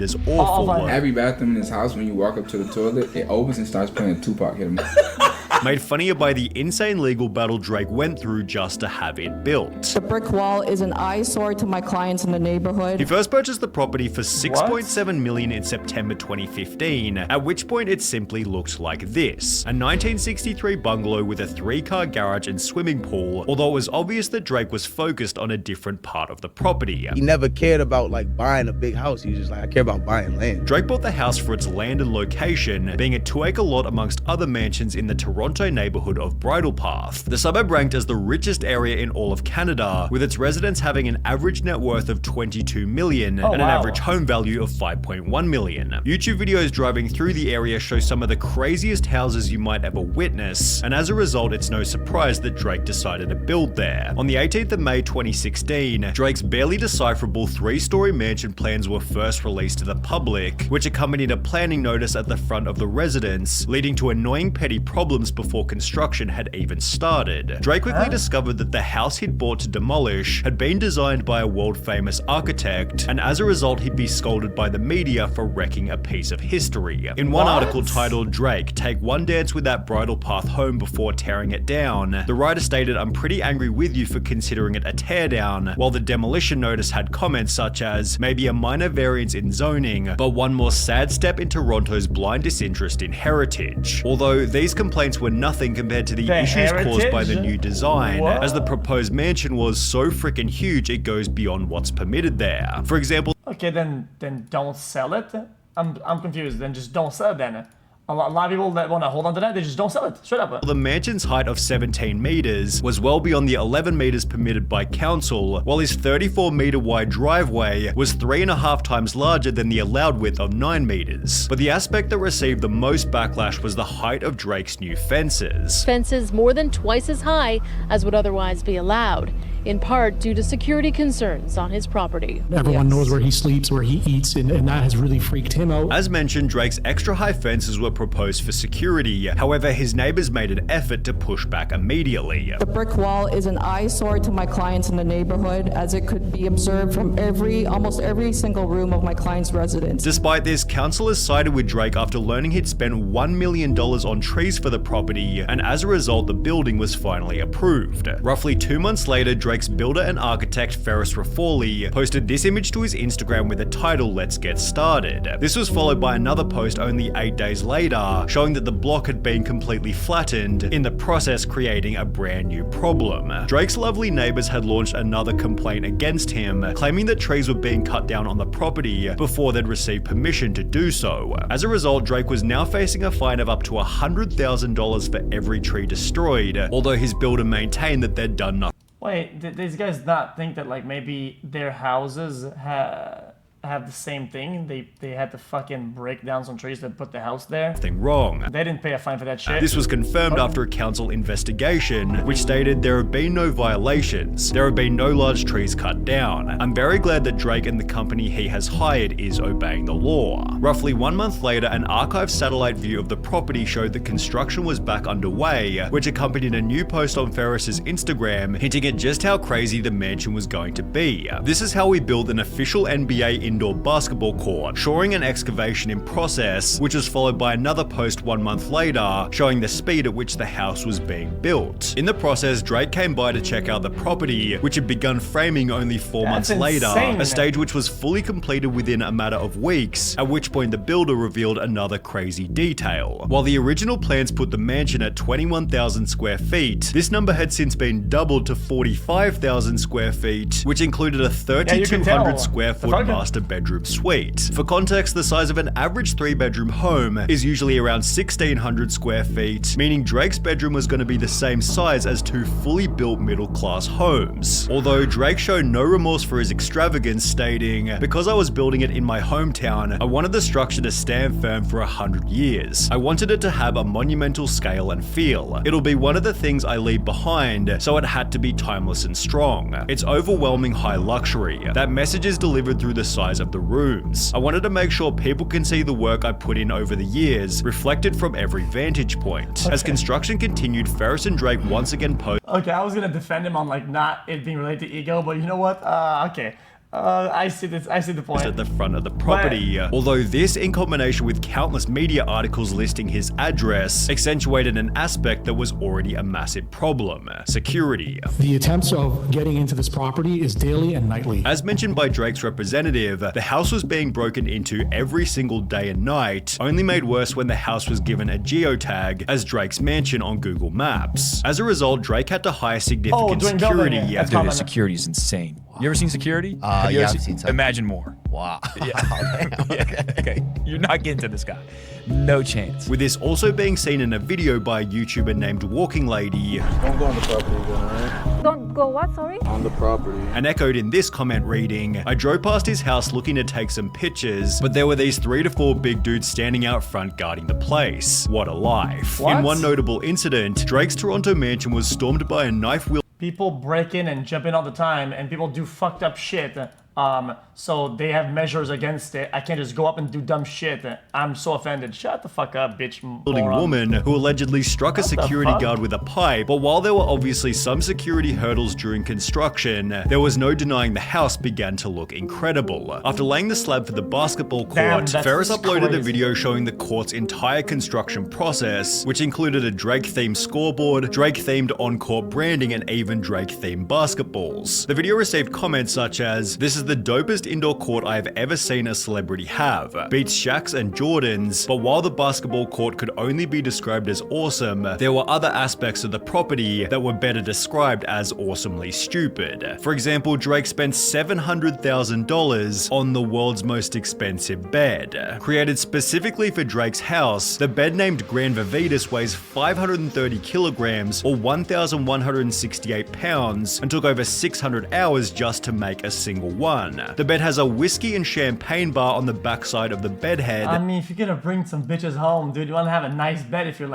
described as awful. Every bathroom in this house, when you walk up to the toilet, it opens and starts playing Tupac hit 'em. Made funnier by the insane legal battle Drake went through just to have it built. The brick wall is an eyesore to my clients in the neighborhood. He first purchased the property for $6.7 million in September 2015, at which point it simply looked like this. A 1963 bungalow with a 3-car garage and swimming pool, although it was obvious that Drake was focused on a different part of the property. He never cared about like buying a big house. He was just like, I care about buying land. Drake bought the house for its land and location, being a 2-acre lot amongst other mansions in the Toronto neighborhood of Bridle Path. The suburb ranked as the richest area in all of Canada, with its residents having an average net worth of $22 million and an average home value of $5.1 million. YouTube videos driving through the area show some of the craziest houses you might ever witness, and as a result, it's no surprise that Drake decided to build there. On the 18th of May 2016, Drake's barely decipherable 3-story mansion plans were first released to the public, which accompanied a planning notice at the front of the residence, leading to annoying petty problems before construction had even started. Drake quickly discovered that the house he'd bought to demolish had been designed by a world-famous architect, and as a result he'd be scolded by the media for wrecking a piece of history. In one article titled "Drake, Take One Dance with That Bridle Path Home Before Tearing It Down," the writer stated, "I'm pretty angry with you for considering it a teardown," while the demolition notice had comments such as, "Maybe a minor variance in zoning, but one more sad step in Toronto's blind disinterest in heritage." Although these complaints were nothing compared to the issues caused by the new design, as the proposed mansion was so freaking huge it goes beyond what's permitted there. For example, okay, then don't sell it. I'm confused. Then just don't sell it then. A lot of people that want to hold on to that, they just don't sell it. Straight up. The mansion's height of 17 meters was well beyond the 11 meters permitted by council, while his 34-meter wide driveway was 3.5 times larger than the allowed width of 9 meters. But the aspect that received the most backlash was the height of Drake's new fences. Fences more than twice as high as would otherwise be allowed, in part due to security concerns on his property. Everyone knows where he sleeps, where he eats, and that has really freaked him out. As mentioned, Drake's extra high fences were proposed for security. However, his neighbors made an effort to push back immediately. The brick wall is an eyesore to my clients in the neighborhood, as it could be observed from almost every single room of my client's residence. Despite this, councillors sided with Drake after learning he'd spent $1 million on trees for the property, and as a result, the building was finally approved. Roughly 2 months later, Drake's builder and architect Ferris Rafforli posted this image to his Instagram with the title, "Let's Get Started." This was followed by another post only 8 days later, showing that the block had been completely flattened, in the process creating a brand new problem. Drake's lovely neighbors had launched another complaint against him, claiming that trees were being cut down on the property before they'd received permission to do so. As a result, Drake was now facing a fine of up to $100,000 for every tree destroyed, although his builder maintained that they'd done nothing. Wait, did these guys not think that like maybe their houses have the same thing? They had to fucking break down some trees to put the house there? Wrong. They didn't pay a fine for that shit. This was confirmed after a council investigation, which stated there have been no violations. There have been no large trees cut down. I'm very glad that Drake and the company he has hired is obeying the law. Roughly 1 month later, an archived satellite view of the property showed that construction was back underway, which accompanied a new post on Ferris's Instagram, hinting at just how crazy the mansion was going to be. "This is how we build an official NBA indoor basketball court, shoring an excavation in process," which was followed by another post 1 month later, showing the speed at which the house was being built. In the process, Drake came by to check out the property, which had begun framing only 4 months later, a stage which was fully completed within a matter of weeks, at which point the builder revealed another crazy detail. While the original plans put the mansion at 21,000 square feet, this number had since been doubled to 45,000 square feet, which included a 3,200 square foot master bedroom suite. For context, the size of an average 3-bedroom home is usually around 1,600 square feet, meaning Drake's bedroom was going to be the same size as 2 fully built middle-class homes. Although Drake showed no remorse for his extravagance, stating, "Because I was building it in my hometown, I wanted the structure to stand firm for 100 years. I wanted it to have a monumental scale and feel. It'll be one of the things I leave behind, so it had to be timeless and strong. It's overwhelming high luxury. That message is delivered through the size of the rooms. I wanted to make sure people can see the work I put in over the years, reflected from every vantage point." As construction continued, Ferris and Drake once again posted. Okay, I was gonna defend him on like not it being related to ego, but you know what? Okay. I see this. I see the point. At the front of the property. Although this, in combination with countless media articles listing his address, accentuated an aspect that was already a massive problem: security. The attempts of getting into this property is daily and nightly. As mentioned by Drake's representative, the house was being broken into every single day and night, only made worse when the house was given a geotag as Drake's mansion on Google Maps. As a result, Drake had to hire significant security. That's Dude, common. the security is insane. You ever seen security? Have you Yeah, ever I've seen some. Imagine more. Wow. Okay, you're not getting to this guy. No chance. With this also being seen in a video by a YouTuber named Walking Lady, Don't go on the property again, alright? Don't go what, sorry? On the property. and echoed in this comment reading, "I drove past his house looking to take some pictures, but there were these 3 to 4 big dudes standing out front guarding the place. What a life." What? In one notable incident, Drake's Toronto mansion was stormed by a knife-wielding People break in and jump in all the time, and people do fucked up shit. So they have measures against it. I can't just go up and do dumb shit. I'm so offended. Shut the fuck up, bitch. Moron. woman who allegedly struck a the security fuck? guard with a pipe. But while there were obviously some security hurdles during construction, there was no denying the house began to look incredible. After laying the slab for the basketball Damn, court, that's Ferris uploaded a crazy. video showing the court's entire construction process, which included a Drake-themed scoreboard, Drake-themed on-court branding, and even Drake-themed basketballs. The video received comments such as, "This is the dopest indoor court I have ever seen a celebrity have. Beats Shaq's and Jordan's," but while the basketball court could only be described as awesome, there were other aspects of the property that were better described as awesomely stupid. For example, Drake spent $700,000 on the world's most expensive bed. Created specifically for Drake's house, the bed named Grand Vivitas weighs 530 kilograms or 1,168 pounds and took over 600 hours just to make a single one. The bed has a whiskey and champagne bar on the backside of the bedhead. I mean, if you're gonna bring some bitches home, dude, you wanna have a nice bed if you're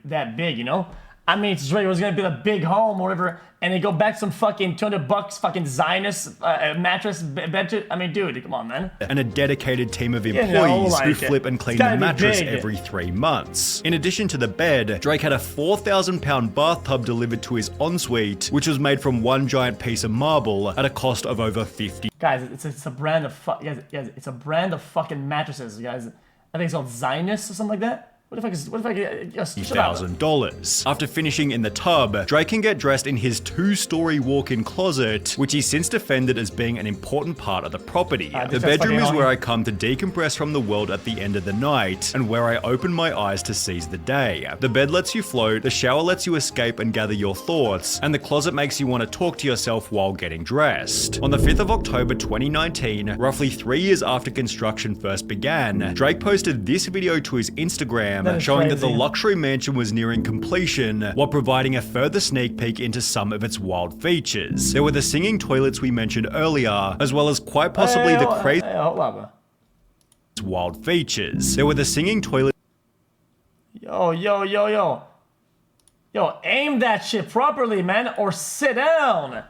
that big, you know? I mean, it's Drake was gonna build a big home or whatever, and they go back some fucking $200 fucking Zionist mattress bed. I mean, dude, come on, man. And a dedicated team of know, employees who like, flip and clean it's the gotta be mattress big. every 3 months. In addition to the bed, Drake had a 4,000-pound bathtub delivered to his ensuite, which was made from one giant piece of marble at a cost of over $50. Guys, it's a brand of guys, it's a brand of fucking mattresses, guys. I think it's called Zionist or something like that. What if I just shut up. $1,000. After finishing in the tub, Drake can get dressed in his 2-story walk-in closet, which he's since defended as being an important part of the property. The that's bedroom fucking is where I annoying. come to decompress from the world at the end of the night, and where I open my eyes to seize the day. The bed lets you float, the shower lets you escape and gather your thoughts, and the closet makes you want to talk to yourself while getting dressed. On the 5th of October 2019, roughly 3 years after construction first began, Drake posted this video to his Instagram, That is showing that the crazy. luxury mansion was nearing completion, while providing a further sneak peek into some of its wild features. There were the singing toilets we mentioned earlier, as well as quite possibly the crazy Hey, hold up. wild features. There were the singing toilet Yo, aim that shit properly, man, or sit down.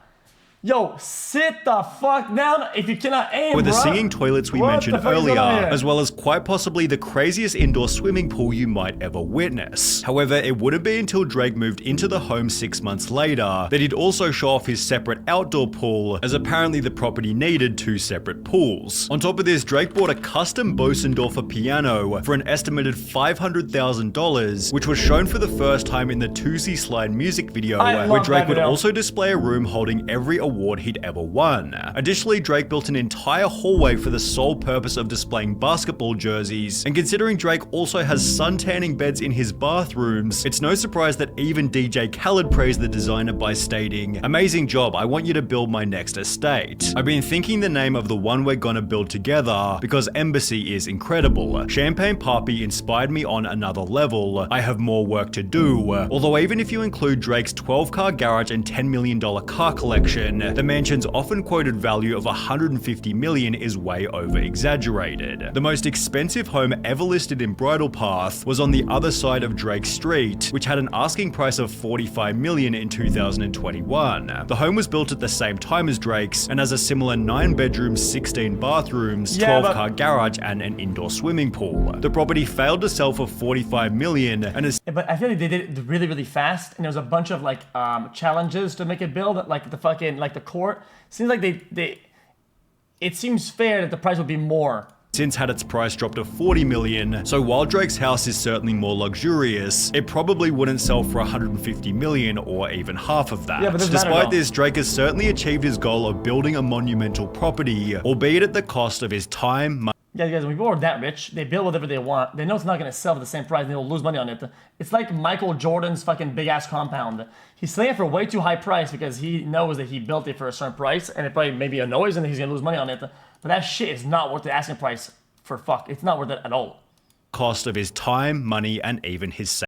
Yo, sit the fuck down if you cannot aim, with the bruh. singing toilets we What mentioned the fuck is going earlier, on here? as well as quite possibly the craziest indoor swimming pool you might ever witness. However, it wouldn't be until Drake moved into the home 6 months later that he'd also show off his separate outdoor pool, as apparently the property needed 2 separate pools. On top of this, Drake bought a custom Bosendorfer piano for an estimated $500,000, which was shown for the first time in the Tootsie Slide music video, I where love Drake that would video. also display a room holding every award he'd ever won. Additionally, Drake built an entire hallway for the sole purpose of displaying basketball jerseys, and considering Drake also has sun-tanning beds in his bathrooms, it's no surprise that even DJ Khaled praised the designer by stating, "Amazing job, I want you to build my next estate. I've been thinking the name of the one we're gonna build together because Embassy is incredible. Champagne Papi inspired me on another level. I have more work to do." Although even if you include Drake's 12-car garage and $10 million car collection, the mansion's often quoted value of $150 million is way over exaggerated. The most expensive home ever listed in Bridle Path was on the other side of Drake Street, which had an asking price of $45 million in 2021. The home was built at the same time as Drake's and has a similar 9 bedrooms, 16 bathrooms, 12-car garage, and an indoor swimming pool. The property failed to sell for $45 million and is Yeah, but I feel like they did it really, really fast, and there was a bunch of like challenges to make it build, like the fucking the court. Seems like they it seems fair that the price would be more. Since had its price dropped to 40 million, so while Drake's house is certainly more luxurious, it probably wouldn't sell for 150 million or even half of that. Yeah, but it doesn't matter, Despite though. this, Drake has certainly achieved his goal of building a monumental property, albeit at the cost of his time, money, Yeah, guys, when people are that rich, they build whatever they want. They know it's not going to sell for the same price, and they'll lose money on it. It's like Michael Jordan's fucking big-ass compound. He's selling it for way too high price because he knows that he built it for a certain price, and it probably maybe annoys him that he's going to lose money on it. But that shit is not worth the asking price for fuck. It's not worth it at all. cost of his time, money, and even his